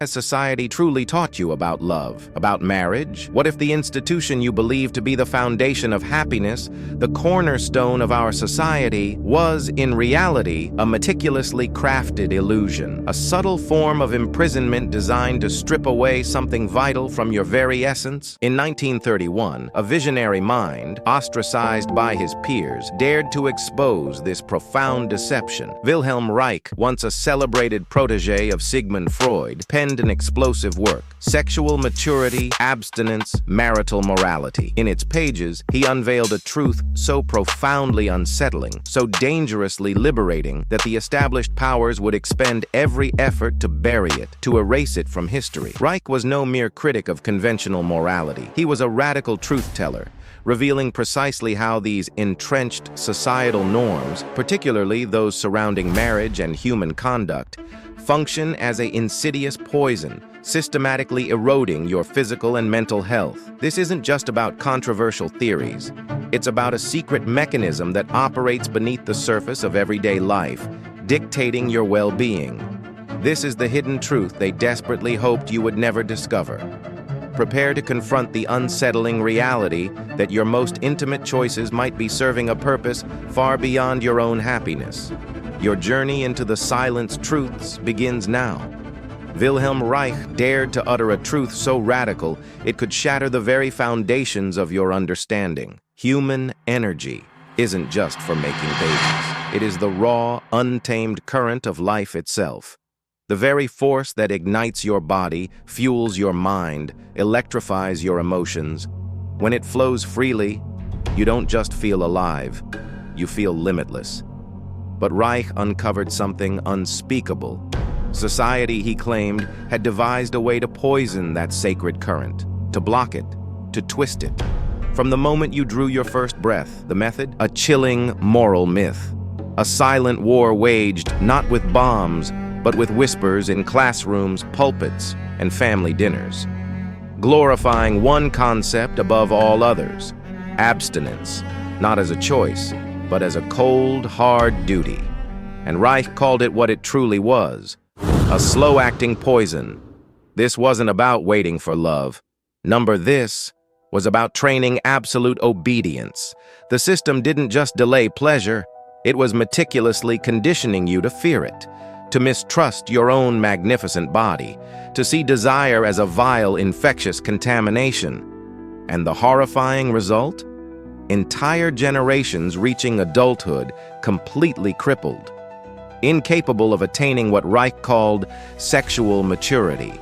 Has society truly taught you about love, about marriage? What if the institution you believe to be the foundation of happiness, the cornerstone of our society, was in reality a meticulously crafted illusion, a subtle form of imprisonment designed to strip away something vital from your very essence? In 1931, a visionary mind, ostracized by his peers, dared to expose this profound deception. Wilhelm Reich, once a celebrated protege of Sigmund Freud, penned an explosive work, Sexual Maturity, Abstinence, Marital Morality. In its pages, he unveiled a truth so profoundly unsettling, so dangerously liberating, that the established powers would expend every effort to bury it, to erase it from history. Reich was no mere critic of conventional morality. He was a radical truth-teller, revealing precisely how these entrenched societal norms, particularly those surrounding marriage and human conduct, function as an insidious poison, systematically eroding your physical and mental health. This isn't just about controversial theories. It's about a secret mechanism that operates beneath the surface of everyday life, dictating your well-being. This is the hidden truth they desperately hoped you would never discover. Prepare to confront the unsettling reality that your most intimate choices might be serving a purpose far beyond your own happiness. Your journey into the silenced truths begins now. Wilhelm Reich dared to utter a truth so radical it could shatter the very foundations of your understanding. Human energy isn't just for making babies. It is the raw, untamed current of life itself. The very force that ignites your body, fuels your mind, electrifies your emotions. When it flows freely, you don't just feel alive, you feel limitless. But Reich uncovered something unspeakable. Society, he claimed, had devised a way to poison that sacred current, to block it, to twist it. From the moment you drew your first breath, the method? A chilling moral myth. A silent war waged not with bombs, but with whispers in classrooms, pulpits, and family dinners. Glorifying one concept above all others: abstinence, not as a choice, but as a cold, hard duty. And Reich called it what it truly was: a slow-acting poison. This wasn't about waiting for love. This was about training absolute obedience. The system didn't just delay pleasure, it was meticulously conditioning you to fear it, to mistrust your own magnificent body, to see desire as a vile, infectious contamination. And the horrifying result? Entire generations reaching adulthood completely crippled, incapable of attaining what Reich called sexual maturity.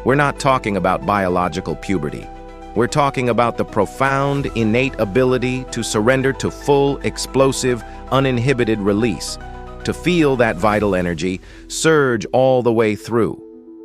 We're not talking about biological puberty. We're talking about the profound, innate ability to surrender to full, explosive, uninhibited release, to feel that vital energy surge all the way through.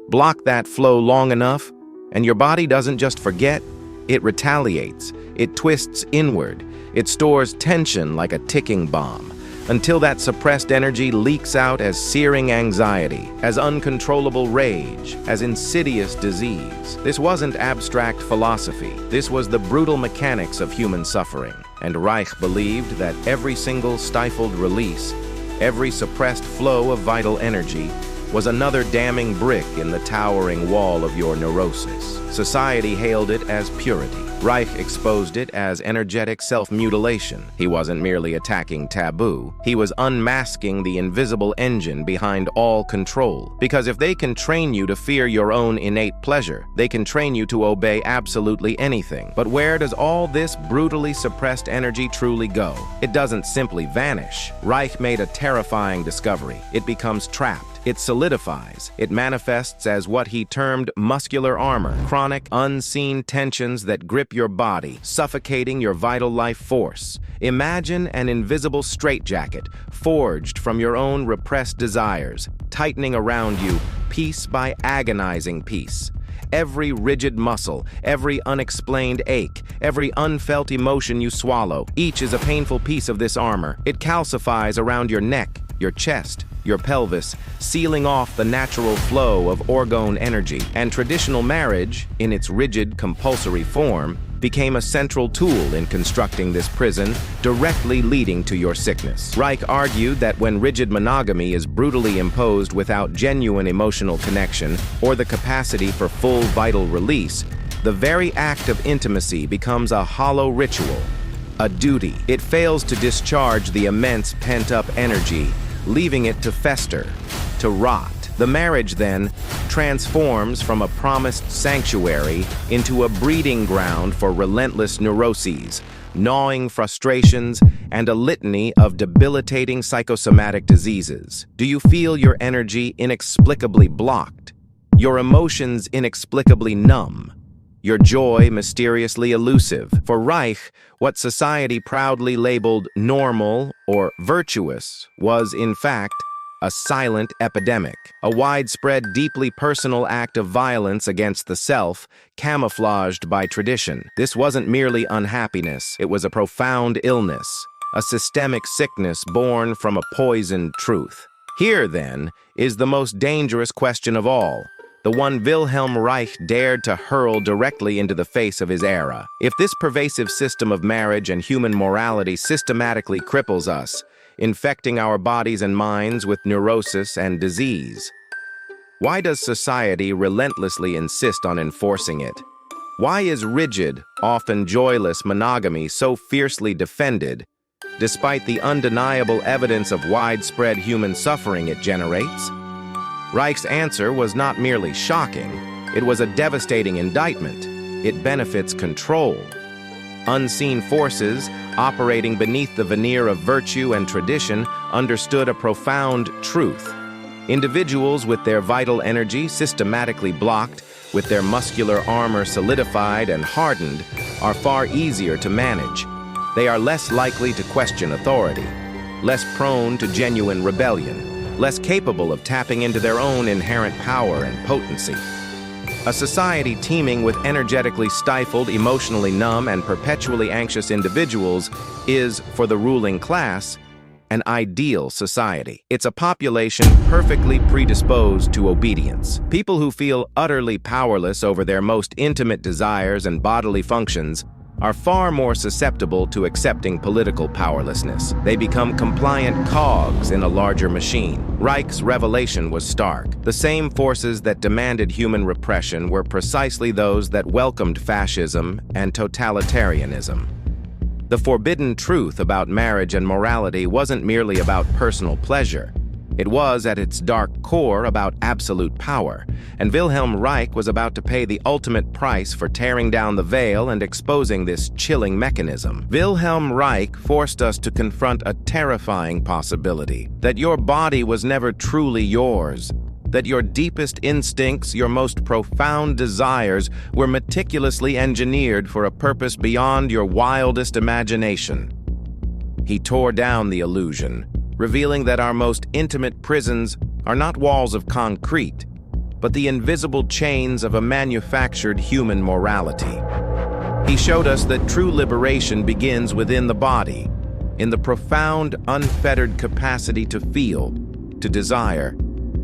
Block that flow long enough, and your body doesn't just forget, it retaliates. It twists inward. It stores tension like a ticking bomb, until that suppressed energy leaks out as searing anxiety, as uncontrollable rage, as insidious disease. This wasn't abstract philosophy. This was the brutal mechanics of human suffering. And Reich believed that every single stifled release, every suppressed flow of vital energy, was another damning brick in the towering wall of your neurosis. Society hailed it as purity. Reich exposed it as energetic self-mutilation. He wasn't merely attacking taboo. He was unmasking the invisible engine behind all control. Because if they can train you to fear your own innate pleasure, they can train you to obey absolutely anything. But where does all this brutally suppressed energy truly go? It doesn't simply vanish. Reich made a terrifying discovery. It becomes trapped. It solidifies. It manifests as what he termed muscular armor, chronic, unseen tensions that grip your body, suffocating your vital life force. Imagine an invisible straitjacket, forged from your own repressed desires, tightening around you, piece by agonizing piece. Every rigid muscle, every unexplained ache, every unfelt emotion you swallow, each is a painful piece of this armor. It calcifies around your neck, your chest, your pelvis, sealing off the natural flow of orgone energy. And traditional marriage, in its rigid, compulsory form, became a central tool in constructing this prison, directly leading to your sickness. Reich argued that when rigid monogamy is brutally imposed without genuine emotional connection or the capacity for full vital release, the very act of intimacy becomes a hollow ritual, a duty. It fails to discharge the immense pent-up energy, leaving it to fester, to rot. The marriage, then, transforms from a promised sanctuary into a breeding ground for relentless neuroses, gnawing frustrations, and a litany of debilitating psychosomatic diseases. Do you feel your energy inexplicably blocked, your emotions inexplicably numb, your joy mysteriously elusive? For Reich, what society proudly labeled normal or virtuous was, in fact, a silent epidemic, a widespread, deeply personal act of violence against the self, camouflaged by tradition. This wasn't merely unhappiness, it was a profound illness, a systemic sickness born from a poisoned truth. Here, then, is the most dangerous question of all, the one Wilhelm Reich dared to hurl directly into the face of his era. If this pervasive system of marriage and human morality systematically cripples us, infecting our bodies and minds with neurosis and disease, why does society relentlessly insist on enforcing it? Why is rigid, often joyless monogamy so fiercely defended, despite the undeniable evidence of widespread human suffering it generates? Reich's answer was not merely shocking, it was a devastating indictment. It benefits control. Unseen forces, operating beneath the veneer of virtue and tradition, understood a profound truth. Individuals with their vital energy systematically blocked, with their muscular armor solidified and hardened, are far easier to manage. They are less likely to question authority, less prone to genuine rebellion, less capable of tapping into their own inherent power and potency. A society teeming with energetically stifled, emotionally numb, and perpetually anxious individuals is, for the ruling class, an ideal society. It's a population perfectly predisposed to obedience. People who feel utterly powerless over their most intimate desires and bodily functions are far more susceptible to accepting political powerlessness. They become compliant cogs in a larger machine. Reich's revelation was stark. The same forces that demanded human repression were precisely those that welcomed fascism and totalitarianism. The forbidden truth about marriage and morality wasn't merely about personal pleasure. It was, at its dark core, about absolute power, and Wilhelm Reich was about to pay the ultimate price for tearing down the veil and exposing this chilling mechanism. Wilhelm Reich forced us to confront a terrifying possibility, that your body was never truly yours, that your deepest instincts, your most profound desires, were meticulously engineered for a purpose beyond your wildest imagination. He tore down the illusion, revealing that our most intimate prisons are not walls of concrete, but the invisible chains of a manufactured human morality. He showed us that true liberation begins within the body, in the profound, unfettered capacity to feel, to desire,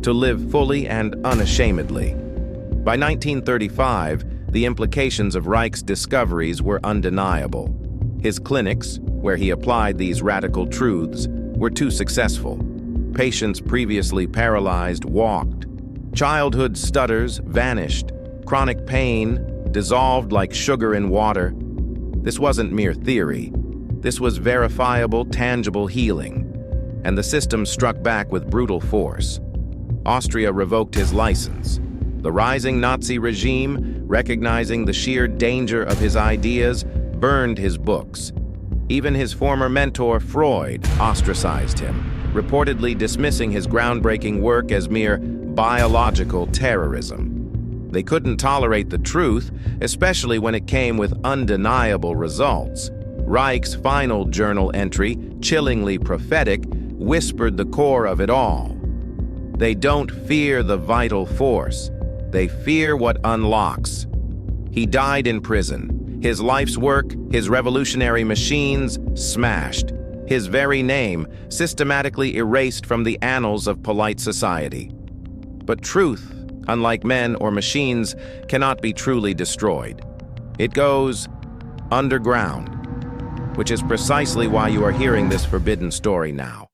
to live fully and unashamedly. By 1935, the implications of Reich's discoveries were undeniable. His clinics, where he applied these radical truths, were too successful. Patients previously paralyzed walked. Childhood stutters vanished. Chronic pain dissolved like sugar in water. This wasn't mere theory. This was verifiable, tangible healing. And the system struck back with brutal force. Austria revoked his license. The rising Nazi regime, recognizing the sheer danger of his ideas, burned his books. Even his former mentor, Freud, ostracized him, reportedly dismissing his groundbreaking work as mere biological terrorism. They couldn't tolerate the truth, especially when it came with undeniable results. Reich's final journal entry, chillingly prophetic, whispered the core of it all. They don't fear the vital force. They fear what unlocks. He died in prison. His life's work, his revolutionary machines, smashed. His very name systematically erased from the annals of polite society. But truth, unlike men or machines, cannot be truly destroyed. It goes underground, which is precisely why you are hearing this forbidden story now.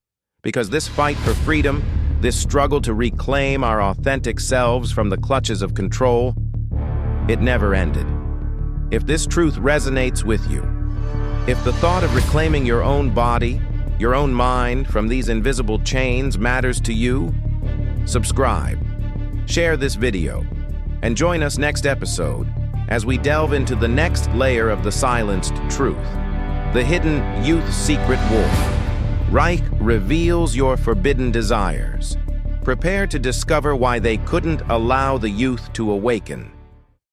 Because this fight for freedom, this struggle to reclaim our authentic selves from the clutches of control, it never ended. If this truth resonates with you, if the thought of reclaiming your own body, your own mind from these invisible chains matters to you, subscribe, share this video, and join us next episode as we delve into the next layer of the silenced truth, the hidden youth secret war. Reich reveals your forbidden desires. Prepare to discover why they couldn't allow the youth to awaken.